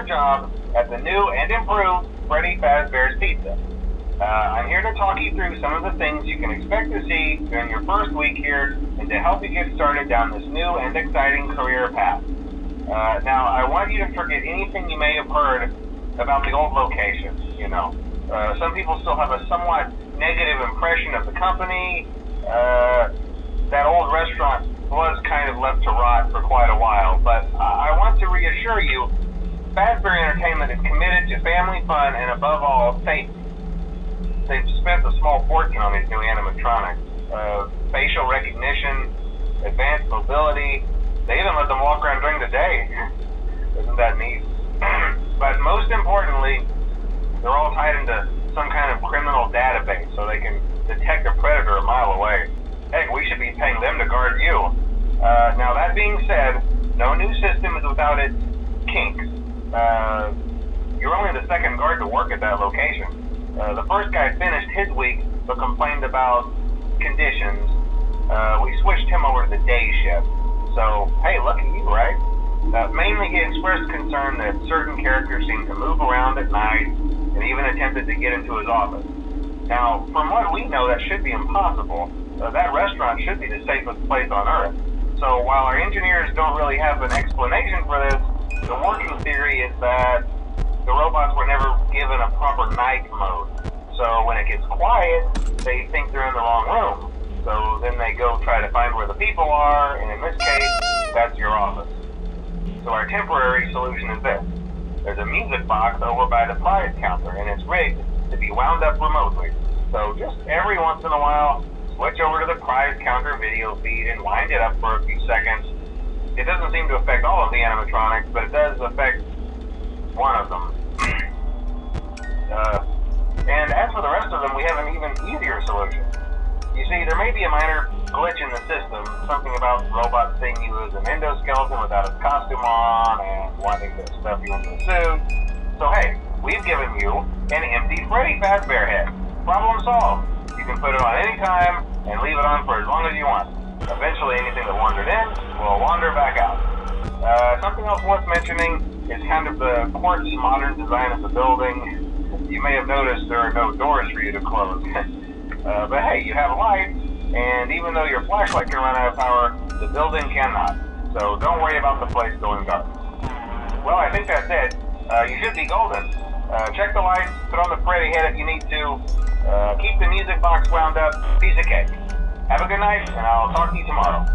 a job at the new and improved Freddy Fazbear's Pizza. I'm here to talk you through some of the things you can expect to see during your first week here and to help you get started down this new and exciting career path. Now, I want you to forget anything you may have heard about the old location. Some people still have a somewhat negative impression of the company. That old restaurant was kind of left to rot for quite a while, but I want to reassure you, Fazbear Entertainment is committed to family fun and above all, safety. They've spent a small fortune on these new animatronics. Facial recognition, advanced mobility. They even let them walk around during the day. Isn't that neat? But most importantly, they're all tied into some kind of criminal database so they can detect a predator a mile away. Heck, we should be paying them to guard you. Now that being said, no new system is without its kinks. You're only the second guard to work at that location. The first guy finished his week but complained about conditions. We switched him over to the day shift. So, hey, lucky you, right? Mainly he expressed concern that certain characters seemed to move around at night and even attempted to get into his office. Now, from what we know, that should be impossible. That restaurant should be the safest place on Earth. So while our engineers don't really have an explanation for this, the working theory is that the robots were never given a proper night mode. So when it gets quiet, they think they're in the wrong room. So then they go try to find where the people are, and in this case, that's your office. So our temporary solution is this. There's a music box over by the prize counter, and it's rigged to be wound up remotely. So just every once in a while, switch over to the prize counter video feed and wind it up for a few seconds. It doesn't seem to affect all of the animatronics, but it does affect one of them. And as for the rest of them, we have an even easier solution. You see, there may be a minor glitch in the system, something about robots seeing you as an endoskeleton without a costume on and wanting to stuff you into a suit. So hey, we've given you an empty Freddy Fazbear head. Problem solved. You can put it on any time and leave it on for as long as you want. Eventually anything that wandered in will wander back out. Something else worth mentioning is kind of the quirky modern design of the building. You may have noticed there are no doors for you to close. But hey, you have lights, and even though your flashlight can run out of power, the building cannot. So don't worry about the place going dark. Well, I think that's it. You should be golden. Check the lights, put on the Freddy head if you need to. Keep the music box wound up. Piece of cake. Have a good night, and I'll talk to you tomorrow.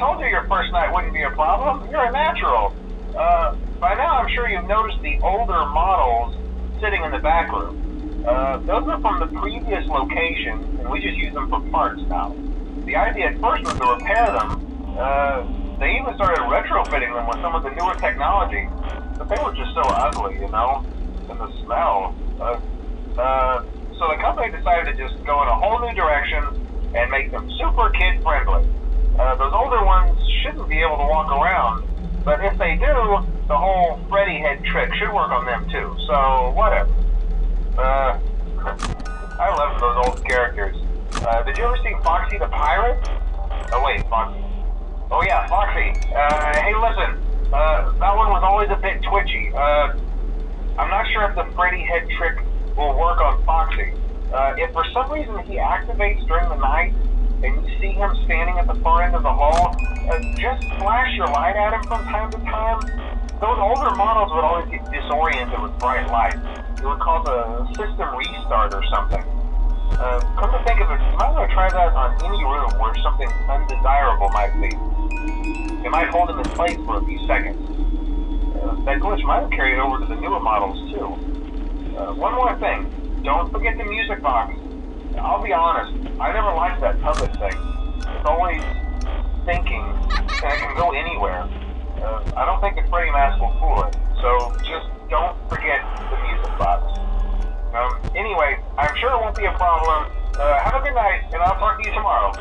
told you your first night wouldn't be a problem. You're a natural. By now I'm sure you've noticed the older models sitting in the back room. Those are from the previous location, and we just use them for parts now. The idea at first was to repair them. They even started retrofitting them with some of the newer technology, but they were just so ugly, you know, and the smell. So the company decided to just go in a whole new direction and make them super kid-friendly. Those older ones shouldn't be able to walk around, but if they do, the whole Freddy head trick should work on them too, so whatever. I love those old characters. Did you ever see Foxy the Pirate? Oh wait, Foxy. Oh yeah, Foxy. Hey listen, that one was always a bit twitchy. I'm not sure if the Freddy head trick will work on Foxy. If for some reason he activates during the night, and you see him standing at the far end of the hall, just flash your light at him from time to time. Those older models would always get disoriented with bright light. It would cause a system restart or something. Come to think of it, you might want to try that on any room where something undesirable might be. It might hold him in place for a few seconds. That glitch might have carried over to the newer models too. One more thing, don't forget the music box. I'll be honest, I never liked that puppet thing. It's always thinking, and it can go anywhere. I don't think the Freddy mask will fool it, so just don't forget the music box. Anyway, I'm sure it won't be a problem. Have a good night, and I'll talk to you tomorrow.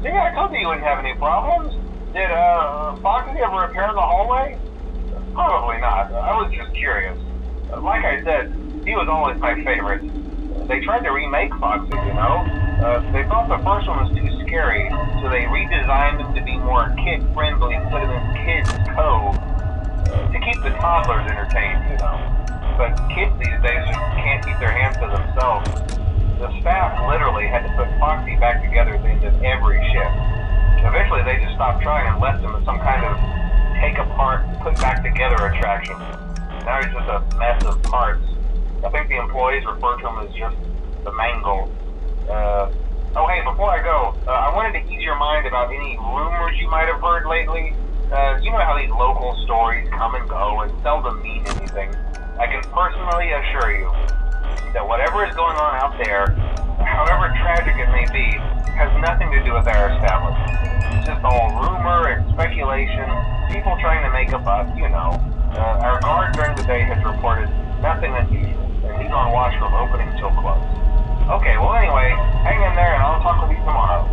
See, I told you wouldn't have any problems. Did Foxy ever appear in the hallway? Probably not. I was just curious. Like I said, he was always my favorite. They tried to remake Foxy, you know? They thought the first one was too scary, so they redesigned him to be more kid-friendly and put him in Kids Cove to keep the toddlers entertained, you know? But kids these days just can't keep their hands to themselves. The staff literally had to put Foxy back together at the end of every shift. Eventually they just stopped trying and left him as some kind of take apart, put back together attraction. Now he's just a mess of parts. I think the employees refer to him as just the mangle. Oh hey, before I go, I wanted to ease your mind about any rumors you might have heard lately. You know how these local stories come and go and seldom mean anything. I can personally assure you that whatever is going on out there, however tragic it may be, has nothing to do with our establishment. It's just all rumor and speculation, people trying to make a buck, you know. Our guard during the day has reported nothing unusual, and he's on watch from opening till close. Okay, well anyway, hang in there and I'll talk with you tomorrow.